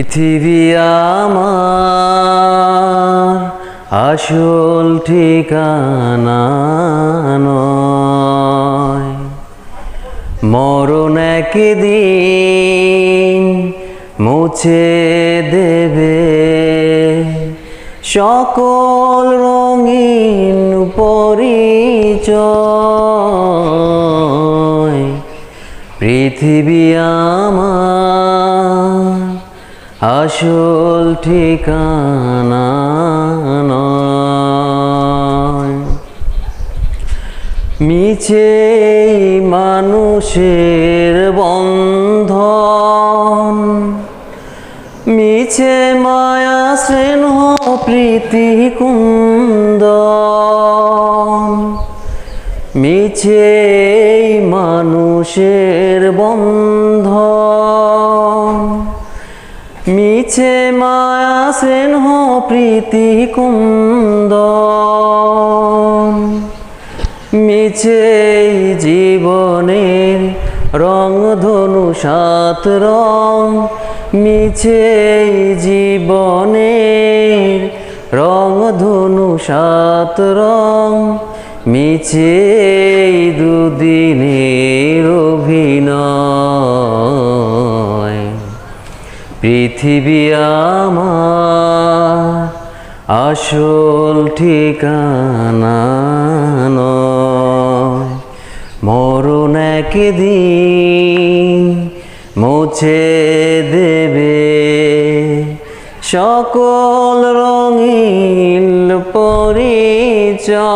পৃথিবী আমার আসল ঠিকানা নয়, মরণ একদিন মুছে দেবে সকল রঙিন পরিচয়। পৃথিবী আমার আসল ঠিকানা নয়। মিছে মানুষের বন্ধন, মিছে মায়া স্নেহ প্রীতি কুন্দন, মিছে মানুষের বন্ধন, মিছে মায়া স্নেহ প্রীতি কুন্দন, মিছে জীবনের রং ধনু সাত রং, মিছে জীবনের রং ধনু সাত রং, মিছে দুদিনের অভিনয়। পৃথিবী আমার আসল ঠিকানা নয়, মরণ একদিন মুছে দেবে সকল রঙিন পরিচয়।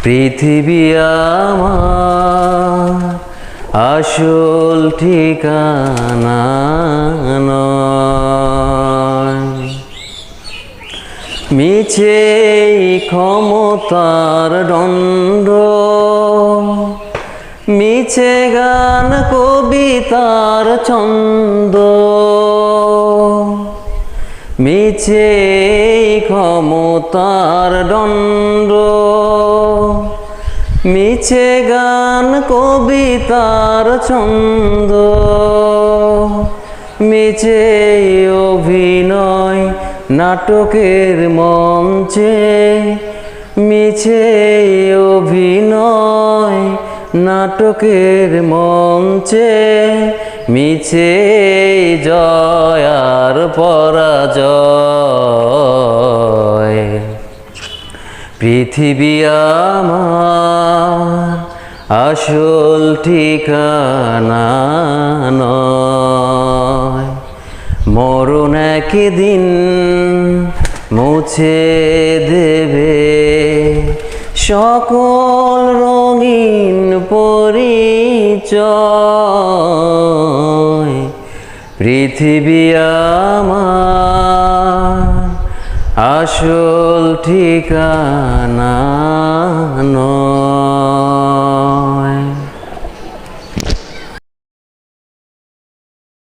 পৃথিবী আমার আসল ঠিকানা নয়। মিছে ক্ষমতার দণ্ড, মিছে গান কবিতার ছন্দ, মিছে ক্ষমতার দণ্ড, মিছে গান কবিতার ছন্দ, মিছে অভিনয় নাটকের মঞ্চে, মিছে অভিনয় নাটকের মঞ্চে, মিছে জয় আর পরাজয়। পৃথিবী আমার আসল ঠিকানা নয়, মরণ একদিন মুছে দেবে সকল রঙিন পরিচয়। পৃথিবী আমার আসল ঠিকানা নয়।